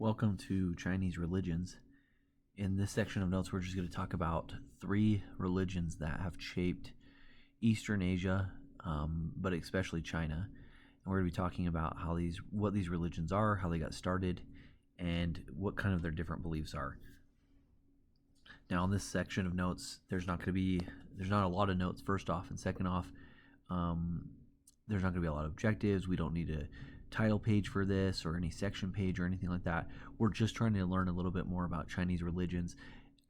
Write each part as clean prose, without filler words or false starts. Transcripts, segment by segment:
Welcome to Chinese religions. In this section of notes, we're just going to talk about three religions that have shaped Eastern Asia, but especially China. And we're going to be talking about what these religions are, how they got started, and what kind of their different beliefs are. Now, in this section of notes, there's not a lot of notes, first off, and second off, there's not going to be a lot of objectives. We don't need a title page for this or any section page or anything like that. We're just trying to learn a little bit more about Chinese religions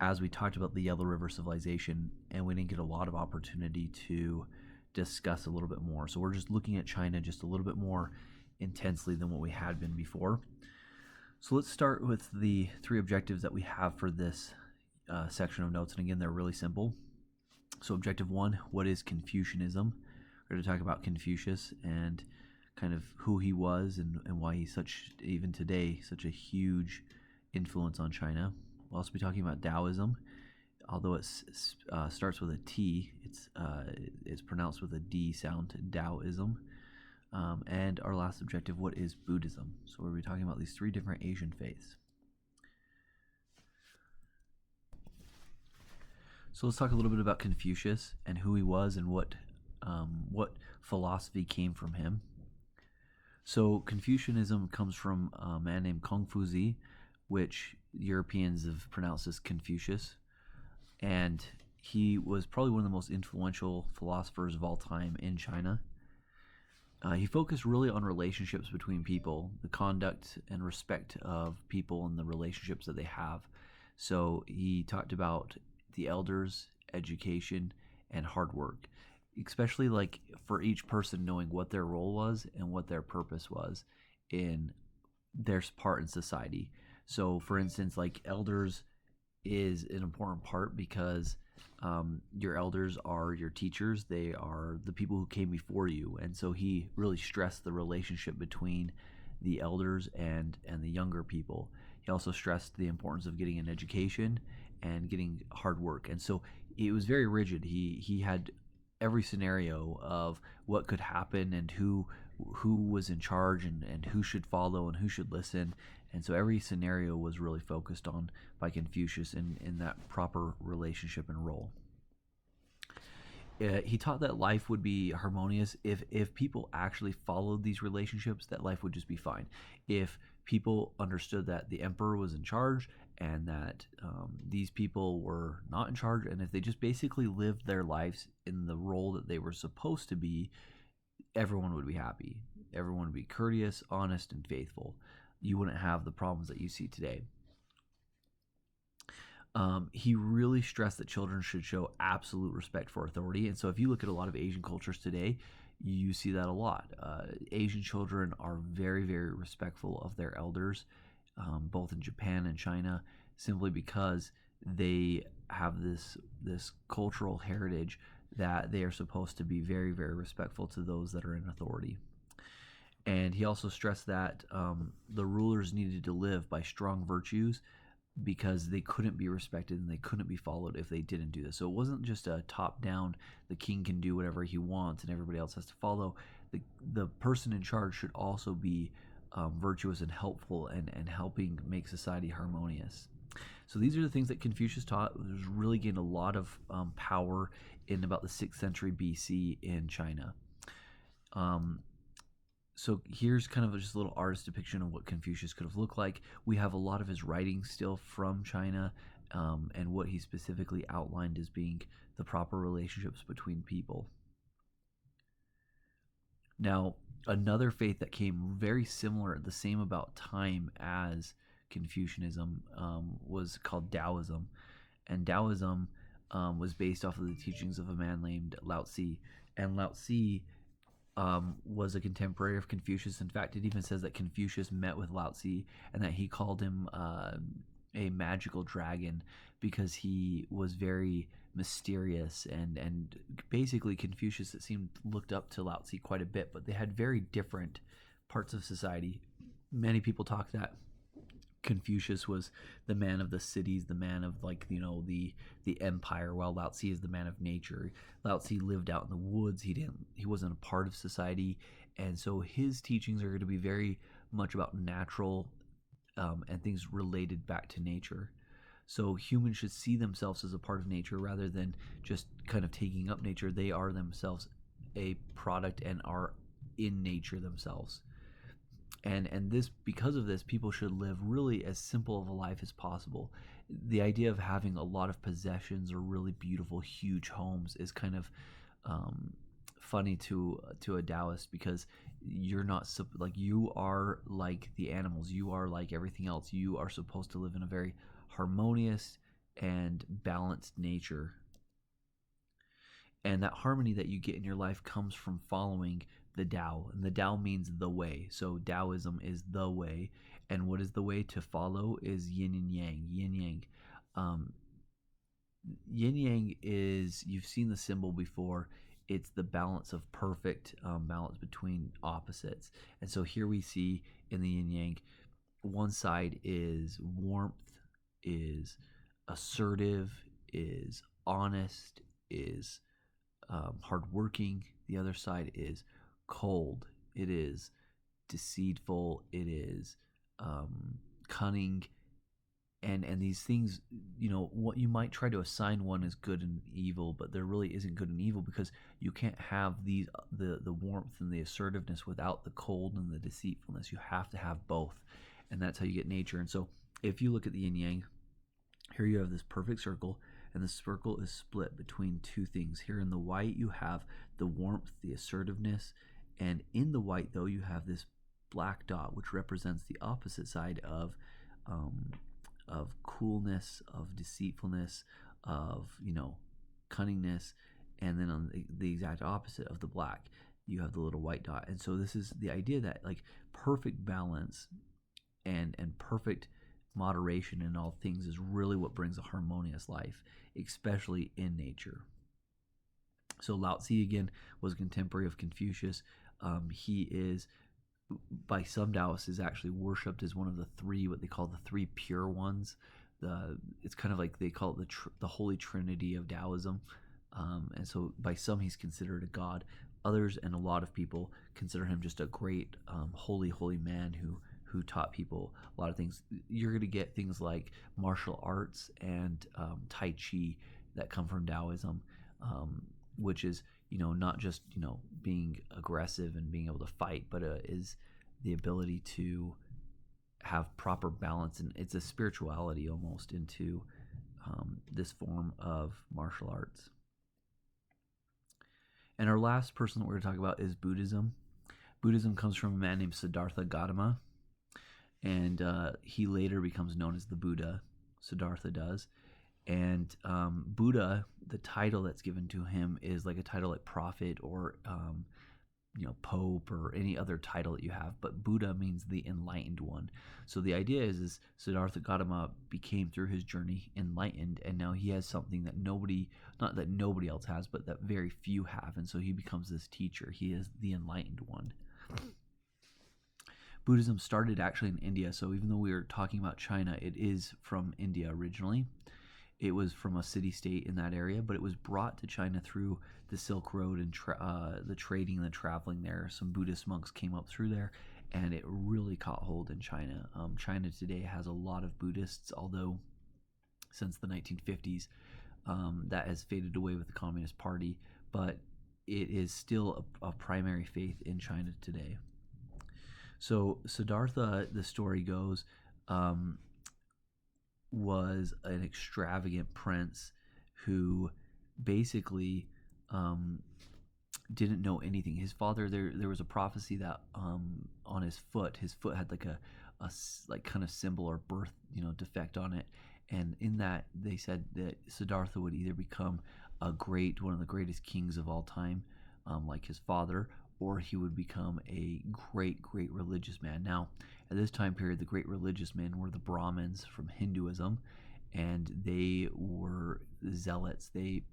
as we talked about the Yellow River civilization, and we didn't get a lot of opportunity to discuss a little bit more. So we're just looking at China just a little bit more intensely than what we had been before. So let's start with the three objectives that we have for this section of notes. And again, they're really simple. So objective one, what is Confucianism? We're going to talk about Confucius and kind of who he was and why he's even today, such a huge influence on China. We'll also be talking about Taoism. Although it starts with a T, it's pronounced with a D sound, Taoism. And our last objective, what is Buddhism? So we'll be talking about these three different Asian faiths. So let's talk a little bit about Confucius and who he was and what philosophy came from him. So Confucianism comes from a man named Confucius, which Europeans have pronounced as Confucius. And he was probably one of the most influential philosophers of all time in China. He focused really on relationships between people, the conduct and respect of people and the relationships that they have. So he talked about the elders, education, and hard work, especially like for each person knowing what their role was and what their purpose was in their part in society. So for instance, like elders is an important part because your elders are your teachers. They are the people who came before you. And so he really stressed the relationship between the elders and the younger people. He also stressed the importance of getting an education and getting hard work. And so it was very rigid. He had every scenario of what could happen and who was in charge and who should follow and who should listen. And so every scenario was really focused on by Confucius in that proper relationship and role. He taught that life would be harmonious if people actually followed these relationships, that life would just be fine. If people understood that the emperor was in charge and that these people were not in charge, and if they just basically lived their lives in the role that they were supposed to be, everyone would be happy. Everyone would be courteous, honest, and faithful. You wouldn't have the problems that you see today. He really stressed that children should show absolute respect for authority. And so if you look at a lot of Asian cultures today, you see that a lot. Asian children are very, very respectful of their elders, both in Japan and China, simply because they have this cultural heritage that they are supposed to be very, very respectful to those that are in authority. And he also stressed that the rulers needed to live by strong virtues because they couldn't be respected and they couldn't be followed if they didn't do this. So it wasn't just a top-down, the king can do whatever he wants and everybody else has to follow. The person in charge should also be virtuous and helpful and helping make society harmonious. So these are the things that Confucius taught. It was really gained a lot of power in about the 6th century BC in China. So here's kind of just a little artist depiction of what Confucius could have looked like. We have a lot of his writings still from China and what he specifically outlined as being the proper relationships between people. Now, another faith that came very similar at the same about time as Confucianism was called Taoism. And Taoism was based off of the teachings of a man named Lao Tzu. And Lao Tzu was a contemporary of Confucius. In fact, it even says that Confucius met with Lao Tzu and that he called him a magical dragon because he was very mysterious and basically Confucius, it seemed, looked up to Lao Tzu quite a bit, but they had very different parts of society. Many people talk that Confucius was the man of the cities, the man of the empire, while Lao Tzu is the man of nature. Lao Tzu lived out in the woods. He wasn't a part of society, and so his teachings are going to be very much about natural and things related back to nature. So humans should see themselves as a part of nature rather than just kind of taking up nature. They are themselves a product and are in nature themselves. And this, because of this, people should live really as simple of a life as possible. The idea of having a lot of possessions or really beautiful, huge homes is kind of funny to a Taoist, because you're not like, you are like the animals. You are like everything else. You are supposed to live in a very harmonious and balanced nature. And that harmony that you get in your life comes from following the Tao. And the Tao means the way. So Taoism is the way. And what is the way to follow is yin and yang. Yin yang. Yin yang is, you've seen the symbol before. It's the balance of perfect balance between opposites. And so here we see in the yin yang, one side is warmth, is assertive, is honest, is hardworking. The other side is cold. It is deceitful. It is cunning. And these things, what you might try to assign one as good and evil, but there really isn't good and evil, because you can't have the warmth and the assertiveness without the cold and the deceitfulness. You have to have both, and that's how you get nature. And so if you look at the yin yang, here you have this perfect circle, and the circle is split between two things. Here in the white, you have the warmth, the assertiveness, and in the white, though, you have this black dot, which represents the opposite side of coolness, of deceitfulness, of cunningness, and then on the exact opposite of the black, you have the little white dot. And so this is the idea that, like, perfect balance and perfect moderation in all things is really what brings a harmonious life, especially in nature. So Lao Tzu, again, was a contemporary of Confucius. He is, by some Taoists, is actually worshipped as one of the three, what they call the three pure ones. It's kind of like they call it the Holy Trinity of Taoism. And so by some, he's considered a god. Others, and a lot of people, consider him just a great holy man who taught people a lot of things. You're going to get things like martial arts and Tai Chi that come from Taoism, which is, not just, being aggressive and being able to fight, but is the ability to have proper balance. And it's a spirituality almost into this form of martial arts. And our last person that we're going to talk about is Buddhism. Buddhism comes from a man named Siddhartha Gautama, and he later becomes known as the Buddha. Siddhartha does. And Buddha, the title that's given to him is like a title like prophet or pope or any other title that you have, but Buddha means the enlightened one. So the idea is Siddhartha Gautama became, through his journey, enlightened, and now he has something that not that nobody else has, but that very few have. And so he becomes this teacher. He is the enlightened one. Buddhism started actually in India. So even though we are talking about China, it is from India originally. It was from a city-state in that area, but it was brought to China through the Silk Road and the trading and the traveling there. Some Buddhist monks came up through there, and it really caught hold in China. China today has a lot of Buddhists, although since the 1950s, that has faded away with the Communist Party, but it is still a primary faith in China today. So Siddhartha, the story goes, was an extravagant prince who basically didn't know anything. His father, there was a prophecy that on his foot had like a like kind of symbol or birth defect on it, and in that they said that Siddhartha would either become one of the greatest kings of all time, like his father, or he would become a great religious man. Now, at this time period, the great religious men were the Brahmins from Hinduism, and they were zealots. They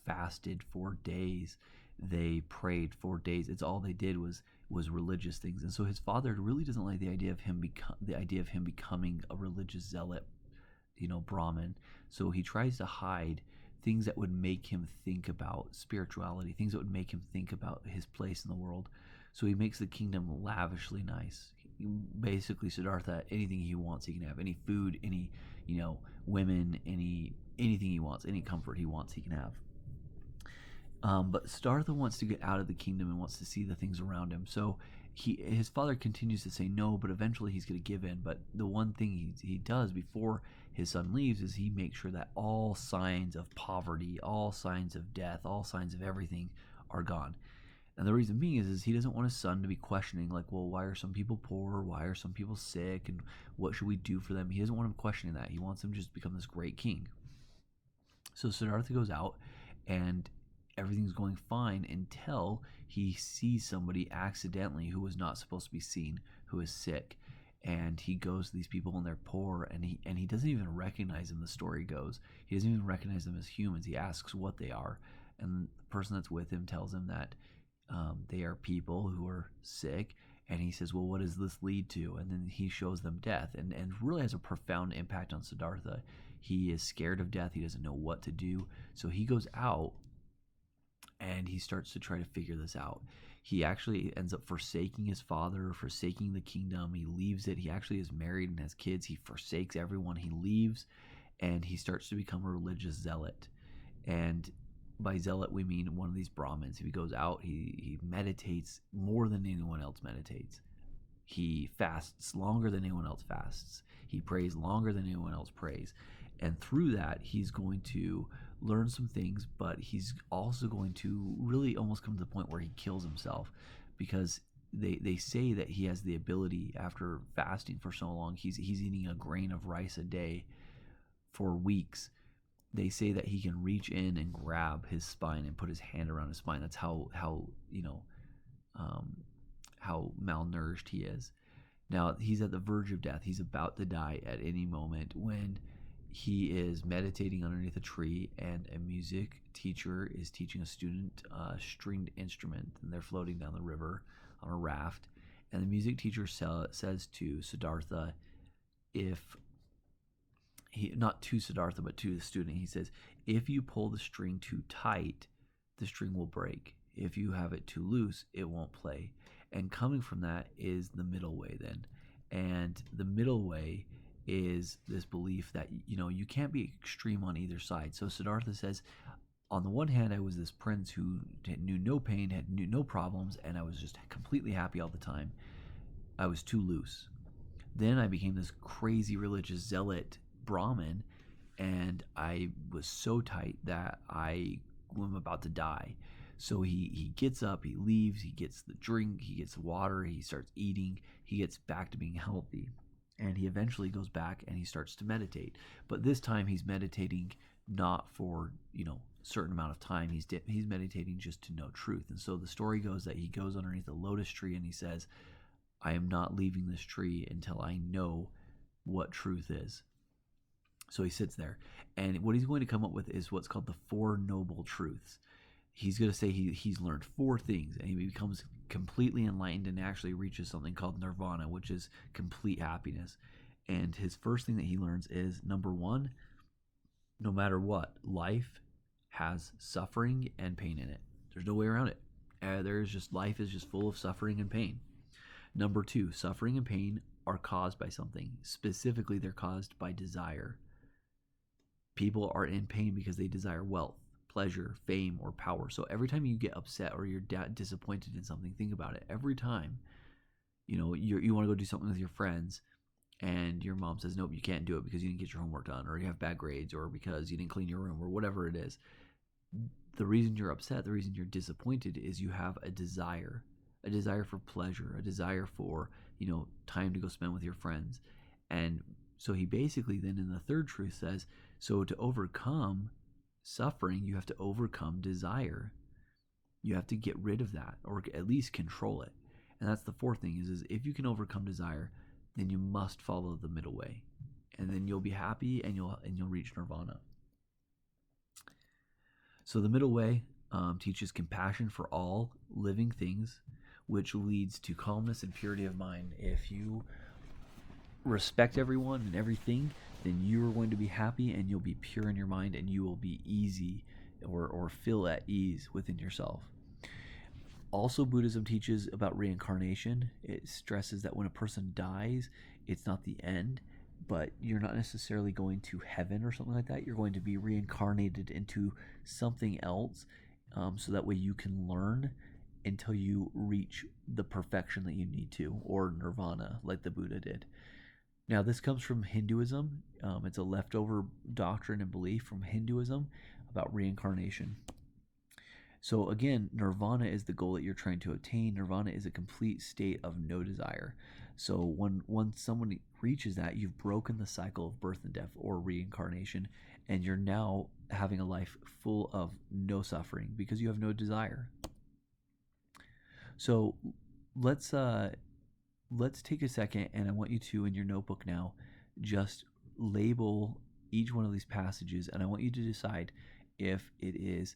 fasted for days. They prayed for days. It's all they did was religious things. And so his father really doesn't like the idea of him becoming a religious zealot, Brahmin. So he tries to hide things that would make him think about spirituality, things that would make him think about his place in the world. So he makes the kingdom lavishly nice. basically Siddhartha, anything he wants he can have, any food, any women, anything he wants, any comfort he wants he can have. But Siddhartha wants to get out of the kingdom and wants to see the things around him. So his father continues to say no, but eventually he's going to give in. But the one thing he does before his son leaves is he makes sure that all signs of poverty, all signs of death, all signs of everything are gone. And the reason being is he doesn't want his son to be questioning, like, well, why are some people poor? Why are some people sick? And what should we do for them? He doesn't want him questioning that. He wants him to just become this great king. So Siddhartha goes out, and everything's going fine until he sees somebody accidentally who was not supposed to be seen, who is sick. And he goes to these people, and they're poor, and he doesn't even recognize them. The story goes, he doesn't even recognize them as humans. He asks what they are, and the person that's with him tells him that they are people who are sick. And he says, well, what does this lead to? And then he shows them death, and really has a profound impact on Siddhartha. He is scared of death. He doesn't know what to do. So he goes out and he starts to try to figure this out. He actually ends up forsaking his father, forsaking the kingdom. He leaves it. He actually is married and has kids. He forsakes everyone. He leaves, and he starts to become a religious zealot. And by zealot, we mean one of these Brahmins. If he goes out, he meditates more than anyone else meditates. He fasts longer than anyone else fasts. He prays longer than anyone else prays. And through that, he's going to learn some things, but he's also going to really almost come to the point where he kills himself, because they say that he has the ability, after fasting for so long, he's eating a grain of rice a day for weeks. They say that he can reach in and grab his spine and put his hand around his spine. That's how malnourished he is. Now, he's at the verge of death. He's about to die at any moment when he is meditating underneath a tree, and a music teacher is teaching a student a stringed instrument, and they're floating down the river on a raft. And the music teacher says to Siddhartha, not to Siddhartha, but to the student, he says, if you pull the string too tight, the string will break. If you have it too loose, it won't play. And coming from that is the middle way then. And the middle way is this belief that, you can't be extreme on either side. So Siddhartha says, on the one hand, I was this prince who knew no pain, knew no problems, and I was just completely happy all the time. I was too loose. Then I became this crazy religious zealot Brahmin, and I was so tight that I am about to die. So he gets up, he leaves, he gets the drink, he gets the water, he starts eating, he gets back to being healthy. And he eventually goes back and he starts to meditate. But this time he's meditating not for, certain amount of time. He's meditating just to know truth. And so the story goes that he goes underneath a lotus tree and he says, I am not leaving this tree until I know what truth is. So he sits there, and what he's going to come up with is what's called the Four Noble Truths. He's going to say he's learned four things, and he becomes completely enlightened and actually reaches something called nirvana, which is complete happiness. And his first thing that he learns is, number one, no matter what, life has suffering and pain in it. There's no way around it. Life is just full of suffering and pain. Number two, suffering and pain are caused by something. Specifically, they're caused by desire. People are in pain because they desire wealth, pleasure, fame, or power. So every time you get upset or you're disappointed in something, think about it. Every time, you want to go do something with your friends, and your mom says, nope, you can't do it because you didn't get your homework done, or you have bad grades, or because you didn't clean your room, or whatever it is. The reason you're upset, the reason you're disappointed is you have a desire for pleasure, a desire for, time to go spend with your friends. And so he basically then in the third truth says, so to overcome suffering, you have to overcome desire. You have to get rid of that, or at least control it. And that's the fourth thing is if you can overcome desire, then you must follow the middle way. And then you'll be happy and you'll reach nirvana. So the middle way teaches compassion for all living things, which leads to calmness and purity of mind. If you respect everyone and everything, then you are going to be happy and you'll be pure in your mind, and you will be easy or feel at ease within yourself. Also, Buddhism teaches about reincarnation. It stresses that when a person dies, it's not the end, but you're not necessarily going to heaven or something like that. You're going to be reincarnated into something else, so that way you can learn until you reach the perfection that you need to, or nirvana, like the Buddha did. Now, this comes from Hinduism. It's a leftover doctrine and belief from Hinduism about reincarnation. So again, nirvana is the goal that you're trying to attain. Nirvana is a complete state of no desire. So once someone reaches that, you've broken the cycle of birth and death or reincarnation, and you're now having a life full of no suffering because you have no desire. So let's take a second, and I want you to, in your notebook now, just label each one of these passages, and I want you to decide if it is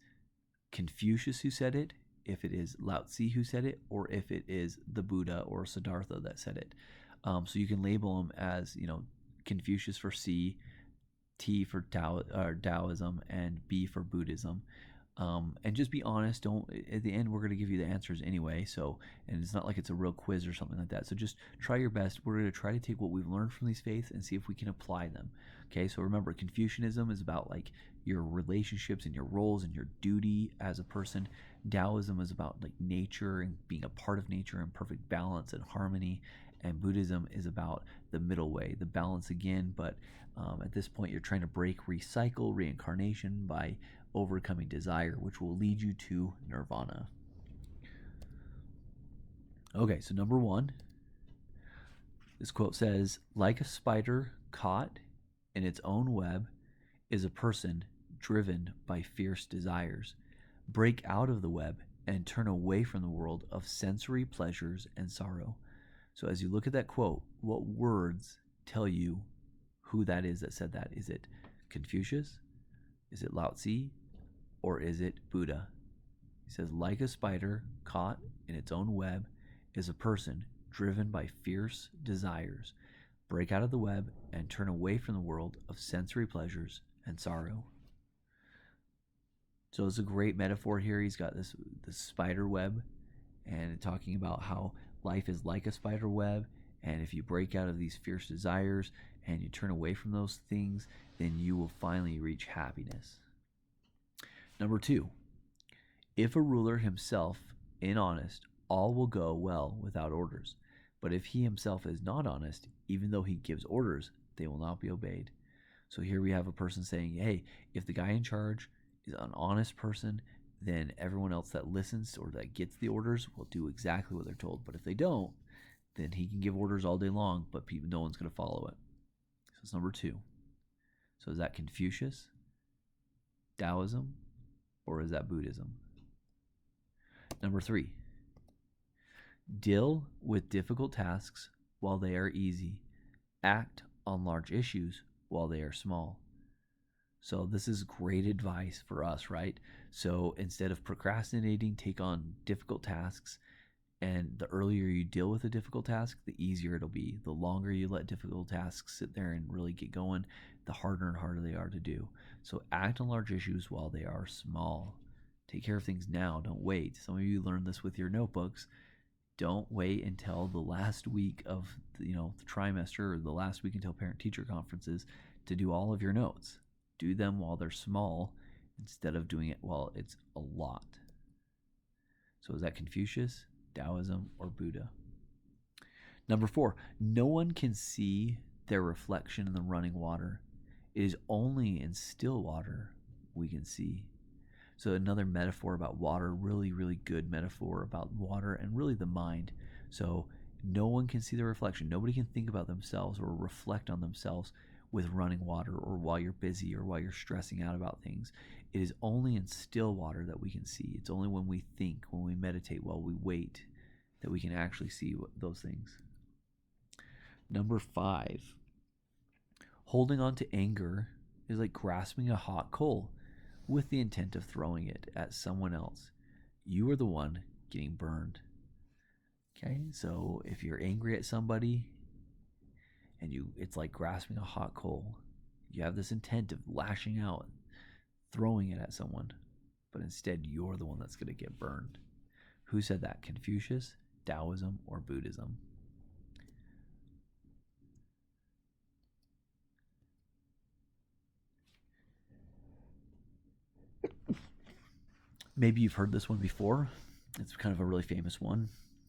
Confucius who said it, if it is Lao Tzu who said it, or if it is the Buddha or Siddhartha that said it. So you can label them as, Confucius for C, T for Taoism, and B for Buddhism. And just be honest. Don't, at the end, we're going to give you the answers anyway. So, and it's not like it's a real quiz or something like that. So just try your best. We're going to try to take what we've learned from these faiths and see if we can apply them. Okay. So remember, Confucianism is about like your relationships and your roles and your duty as a person. Taoism is about like nature and being a part of nature and perfect balance and harmony. And Buddhism is about the middle way, the balance again. But at this point, you're trying to break reincarnation by overcoming desire, which will lead you to nirvana. Okay, so number one, this quote says, like a spider caught in its own web is a person driven by fierce desires. Break out of the web and turn away from the world of sensory pleasures and sorrow. So as you look at that quote, what words tell you who that is that said that? Is it Confucius? Is it Lao Tzu? Or is it Buddha? He says, like a spider caught in its own web is a person driven by fierce desires. Break out of the web and turn away from the world of sensory pleasures and sorrow. So it's a great metaphor here. He's got this spider web and talking about how life is like a spider web. And if you break out of these fierce desires and you turn away from those things, then you will finally reach happiness. Number two, if a ruler himself is honest, all will go well without orders. But if he himself is not honest, even though he gives orders, they will not be obeyed. So here we have a person saying, hey, if the guy in charge is an honest person, then everyone else that listens or that gets the orders will do exactly what they're told. But if they don't, then he can give orders all day long, but no one's going to follow it. So it's number two. So is that Confucius, Taoism, or is that Buddhism? Number three, deal with difficult tasks while they are easy. Act on large issues while they are small. So this is great advice for us, right? So instead of procrastinating, take on difficult tasks. And the earlier you deal with a difficult task, the easier it'll be. The longer you let difficult tasks sit there and really get going, the harder and harder they are to do. So act on large issues while they are small. Take care of things now. Don't wait. Some of you learned this with your notebooks. Don't wait until the last week of the trimester or the last week until parent-teacher conferences to do all of your notes. Do them while they're small instead of doing it while it's a lot. So is that Confucius, Taoism, or Buddha? Number four, no one can see their reflection in the running water. It is only in still water we can see. So another metaphor about water, really, really good metaphor about water and really the mind. So no one can see the reflection. Nobody can think about themselves or reflect on themselves with running water or while you're busy or while you're stressing out about things. It is only in still water that we can see. It's only when we think, when we meditate, while we wait, that we can actually see those things. Number five, holding on to anger is like grasping a hot coal with the intent of throwing it at someone else. You are the one getting burned. Okay, so if you're angry at somebody and it's like grasping a hot coal, you have this intent of lashing out and throwing it at someone, but instead you're the one that's going to get burned. Who said that? Confucius, Taoism, or Buddhism? Maybe you've heard this one before. It's kind of a really famous one.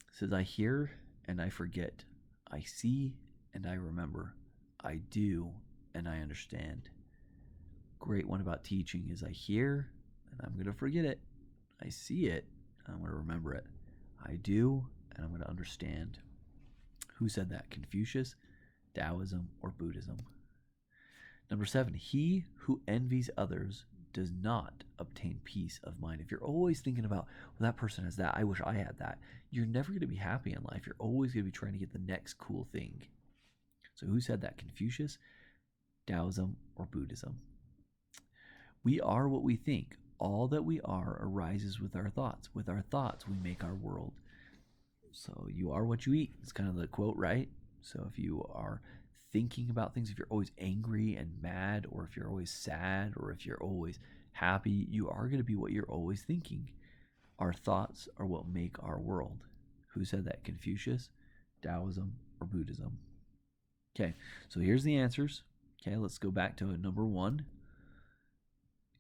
It says, I hear and I forget. I see and I remember. I do and I understand. Great one about teaching is I hear and I'm going to forget it. I see it and I'm going to remember it. I do and I'm going to understand. Who said that? Confucius, Taoism, or Buddhism? Number 7, he who envies others does not obtain peace of mind. If you're always thinking about, well, that person has that, I wish I had that, you're never going to be happy in life. You're always going to be trying to get the next cool thing. So who said that? Confucius, Taoism, or Buddhism? We are what we think. All that we are arises with our thoughts. With our thoughts, we make our world. So you are what you eat. It's kind of the quote, right? So if you are thinking about things, if you're always angry and mad, or if you're always sad, or if you're always happy, you are going to be what you're always thinking. Our thoughts are what make our world. Who said that? Confucius, Taoism, or Buddhism? Okay, so here's the answers. Okay, let's go back to number 1.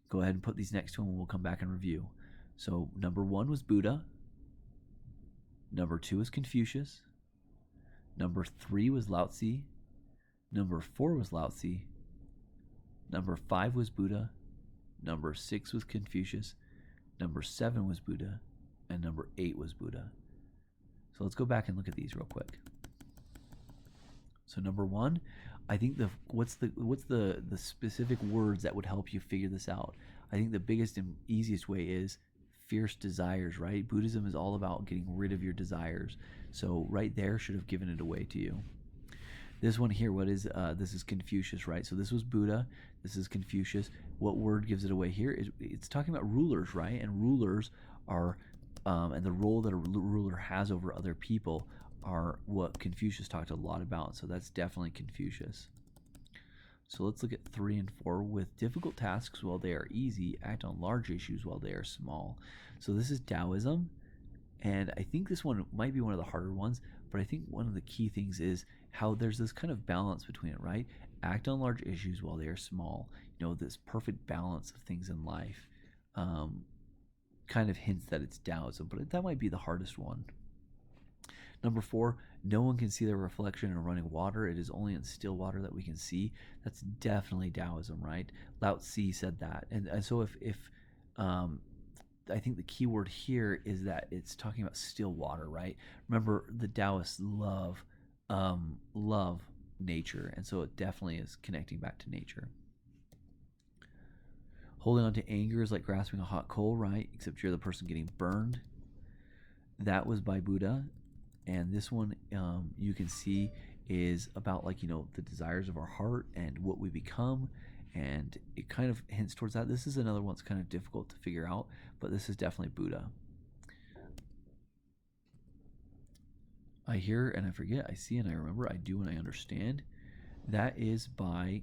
Go ahead and put these next to them and we'll come back and review. So number 1 was Buddha. Number 2 was Confucius. Number 3 was Lao Tzu. Number 4 was Lao Tzu. Number 5 was Buddha. Number 6 was Confucius. Number 7 was Buddha. And number 8 was Buddha. So let's go back and look at these real quick. So number 1, I think what's the specific words that would help you figure this out? I think the biggest and easiest way is fierce desires, right? Buddhism is all about getting rid of your desires. So right there should have given it away to you. This one here, what is this is Confucius, right? So this was Buddha, this is Confucius. What word gives it away here? It's talking about rulers, right? And rulers are and the role that a ruler has over other people are what Confucius talked a lot about. So that's definitely Confucius. So let's look at 3 and 4. With difficult tasks while they are easy, act on large issues while they are small. So this is Taoism, and I think this one might be one of the harder ones, but I think one of the key things is how there's this kind of balance between it, right? Act on large issues while they are small. You know, this perfect balance of things in life kind of hints that it's Taoism, but that might be the hardest one. Number 4, no one can see their reflection in running water. It is only in still water that we can see. That's definitely Taoism, right? Lao Tzu said that. And so if I think the key word here is that it's talking about still water, right? Remember, the Taoists love nature, and so it definitely is connecting back to nature. Holding on to anger is like grasping a hot coal, right? Except you're the person getting burned. That was by Buddha. And this one you can see is about, like, you know, the desires of our heart and what we become, and it kind of hints towards that. This is another one that's kind of difficult to figure out, but this is definitely Buddha. I hear and I forget, I see and I remember, I do and I understand. That is by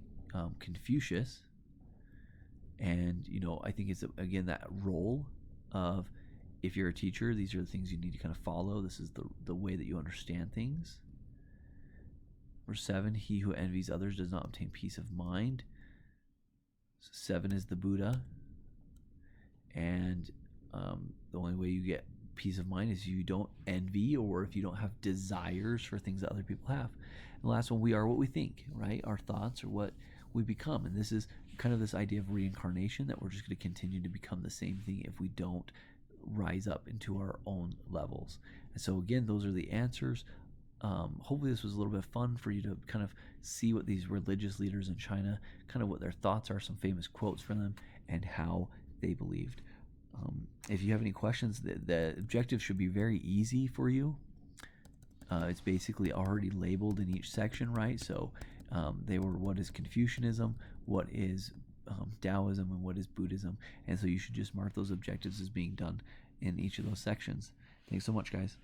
Confucius. And, you know, I think it's, again, that role of, if you're a teacher, these are the things you need to kind of follow. This is the way that you understand things. Number 7, he who envies others does not obtain peace of mind. So 7 is the Buddha. And the only way you get peace of mind is you don't envy, or if you don't have desires for things that other people have. And the last one, we are what we think, right? Our thoughts are what we become. And this is kind of this idea of reincarnation, that we're just going to continue to become the same thing if we don't rise up into our own levels. And so again, those are the answers. Hopefully this was a little bit fun for you to kind of see what these religious leaders in China, kind of what their thoughts are, some famous quotes from them, and how they believed. If you have any questions, the objective should be very easy for you. It's basically already labeled in each section, right? So they were, what is Confucianism, what is Taoism, and what is Buddhism. And so you should just mark those objectives as being done in each of those sections. Thanks so much, guys.